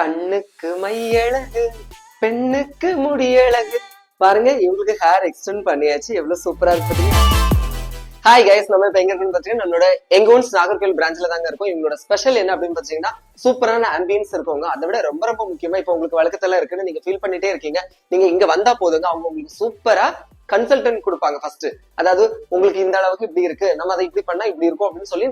கண்ணுக்கு மையழகு பெண்ணுக்கு முடியழகு. பாருங்க இவங்களுக்கு ஹேர் எக்ஸ்டெண்ட் பண்ணியாச்சு, எவ்வளவு சூப்பரா இருக்கு. ஹாய் கைஸ், நம்ம இப்ப எங்க இருக்குன்னு பாத்தீங்கன்னா நம்மளோட யங்கோன்ஸ் நாகர்கோயில் பிரான்ச்ல தாங்க இருக்கும். இவங்களோட ஸ்பெஷல் என்ன அப்படின்னு பாத்தீங்கன்னா சூப்பரான ஆம்பியன்ஸ் இருக்குங்க. அதை விட ரொம்ப ரொம்ப முக்கியமா இப்ப உங்களுக்கு வழக்கத்துல இருக்குன்னு நீங்க ஃபீல் பண்ணிட்டே இருக்கீங்க. நீங்க இங்க வந்தா போதுங்க, அவங்க உங்களுக்கு சூப்பரா கன்சல்டன்ட் கொடுப்பாங்க. ஃபர்ஸ்ட் அதாவது உங்களுக்கு இந்த அளவுக்கு இப்படி இருக்கு, நம்ம அதை இப்படி பண்ணா இப்படி இருக்கும் அப்படின்னு சொல்லி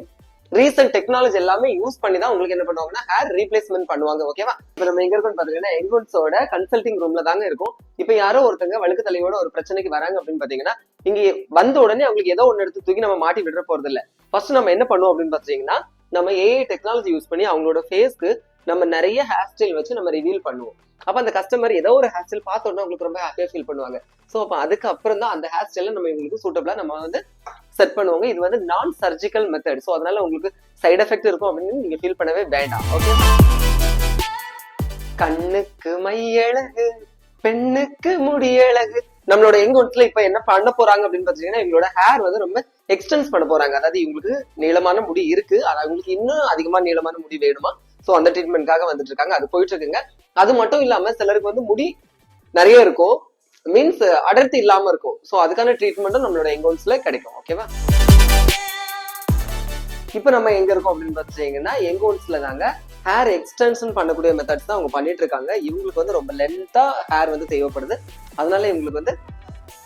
ரீசெண்ட் டெக்னாலஜி எல்லாமே யூஸ் பண்ணி தான் உங்களுக்கு என்ன பண்ணுவாங்கன்னா ஹேர் ரீப்ளேஸ்மெண்ட் பண்ணுவாங்க. ஓகேவா? இப்ப நம்ம எங்க இருக்கோம்னு பாத்தீங்கன்னா யங்கோன்ஸோட கன்சல்டிங் ரூம்ல தாங்க இருக்கும். இப்ப யாரோ ஒருத்தங்க வழுக்கு தலையோட ஒரு பிரச்சனைக்கு வராங்க அப்படின்னு பாத்தீங்கன்னா இங்க வந்த உடனே அவங்களுக்கு ஏதோ ஒன்னு எடுத்து தூக்கி நம்ம மாட்டி விடுற போறது இல்ல. ஃபர்ஸ்ட் நம்ம என்ன பண்ணுவோம் அப்படின்னு பாத்தீங்கன்னா நம்ம ஏஐ டெக்னாலஜி யூஸ் பண்ணி அவங்களோட ஃபேஸ்க்கு நம்ம நிறைய ஹேர் ஸ்டைல் வச்சு நம்ம ரிவீல் பண்ணுவோம். அப்ப அந்த கஸ்டமர் ஏதோ ஒரு ஹேர் ஸ்டைல் பார்த்த உடனே உங்களுக்கு ரொம்ப ஹாப்பியா ஃபீல் பண்ணுவாங்க. சோ அப்ப அதுக்கு அப்புறம் தான் அந்த ஹேர் ஸ்டைல நம்ம இவங்களுக்கு சூட்டபிளா நம்ம செட் பண்ணுவாங்க. இது நான் சர்ஜிக்கல் மெத்தட். சோ அதனால உங்களுக்கு சைடு எஃபெக்ட் இருக்கும் அப்படின்னு நீங்க ஃபீல் பண்ணவே வேண்டாம். ஓகே? கண்ணுக்கு மையழகு பெண்ணுக்கு முடியழகு. நம்மளோட யங்கோன்ஸ்ல இப்ப என்ன பண்ண போறாங்க அப்படின்னு பாத்தீங்கன்னா இவங்களோட ஹேர் ரொம்ப எக்ஸ்டென்ஸ் பண்ண போறாங்க. அதாவது இவங்களுக்கு நீளமான முடி இருக்கு, ஆனா இவங்களுக்கு இன்னும் அதிகமா நீளமான முடி வேணுமா? சோ அந்த ட்ரீட்மெண்ட்காக வந்துட்டு இருக்காங்க. அது போயிட்டு இருக்குங்க. அது மட்டும் இல்லாம சிலருக்கு முடி நிறைய இருக்கும், மீன்ஸ் அடர்த்தி இல்லாம இருக்கும். சோ அதுக்கான ட்ரீட்மெண்ட்டும் நம்மளோட யங்கோன்ஸ்ல கிடைக்கும். ஓகேவா? இப்ப நம்ம எங்க இருக்கோம் அப்படின்னு பாத்தீங்கன்னா யங்கோன்ஸ்ல தாங்க ஹேர் எக்ஸ்டென்ஷன் பண்ணக்கூடிய மெத்தட்ஸ் தான் அவங்க பண்ணிட்டு இருக்காங்க. இவங்களுக்கு ரொம்ப லென்த்தா ஹேர் தேவைப்படுது. அதனால இவங்களுக்கு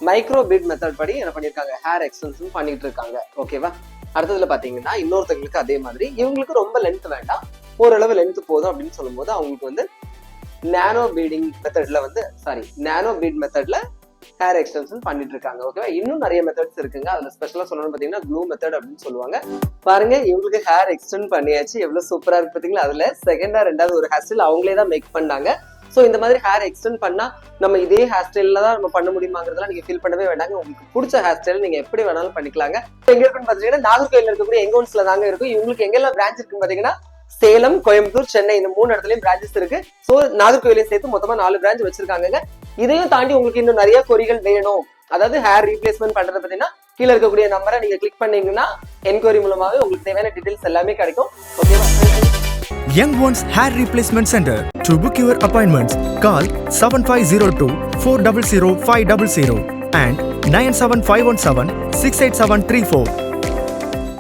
மைக்ரோ பீட் மெத்தட் படி என்ன பண்ணிருக்காங்க, ஹேர் எக்ஸ்டென்ஷன் பண்ணிட்டு இருக்காங்க. ஓகேவா? அடுத்ததுல பாத்தீங்கன்னா இன்னொருத்தங்களுக்கு அதே மாதிரி இவங்களுக்கு ரொம்ப லென்த் வேண்டாம், ஓரளவு லென்த் போதும் அப்படின்னு சொல்லும் போது அவங்களுக்கு நானோ பீடிங் மெத்தட்ல நானோ பீட் மெத்தட்ல ஹேர் எக்ஸ்டென்ஷன் பண்ணிட்டு இருக்காங்க. ஓகேவா? இன்னும் நிறைய மெத்தட்ஸ் இருக்குங்க. அதுல ஸ்பெஷலா சொல்லணும்னு பாத்தீங்கன்னா க்ளூ மெத்தட் அப்படின்னு சொல்லுவாங்க. பாருங்க இவங்களுக்கு ஹேர் எக்ஸ்டெண்ட் பண்ணியாச்சு, எவ்வளவு சூப்பரா இருக்கு பாத்தீங்களா? அதுல செகண்டா ரெண்டாவது ஒரு ஹேர் ஸ்டைல் அவங்களே தான் மேக் பண்ணாங்க. சோ இந்த மாதிரி ஹேர் எக்ஸ்டெண்ட் பண்ணா நம்ம இதே ஹேர் ஸ்டைல்ல தான் நம்ம பண்ண முடியுமாங்கிறதெல்லாம் நீங்க ஃபீல் பண்ணவே வேண்டாங்க. உங்களுக்கு பிடிச்ச ஹேர் ஸ்டைல் நீங்க எப்படி வேணாலும் பண்ணிக்கலாங்க. எங்க இருக்குன்னு பாத்தீங்கன்னா நாகர்கோயில்ல இருக்கக்கூடிய யங்கோன்ஸ்ல தாங்க இருக்கும். இவங்களுக்கு எங்கெல்லாம் பிரான்ச் இருக்குன்னு பாத்தீங்கன்னா சேலம், கோயம்புத்தூர், சென்னை இந்த 3 இடத்துலயும் பிரான்ச்சஸ் இருக்கு. சோ நாகர்கோயிலையும் சேர்த்து மொத்தமா 4 பிரான்ச் வச்சிருக்காங்க. இதையும் தாண்டி உங்களுக்கு இன்னும் நிறைய கொரிகள் வேணும், அதாவது ஹேர் ரீப்ளேஸ்மெண்ட் பண்றது பாத்தீங்கன்னா கீழே இருக்கக்கூடிய நம்பரை நீங்க கிளிக் பண்ணீங்கன்னா என்கொயரி மூலமாவே உங்களுக்கு தேவையான டீடைல்ஸ் எல்லாமே கிடைக்கும். ஓகேவா? Youngonce Hair Replacement Center. To book your appointments, call 7502 400 500 and 97517 68734.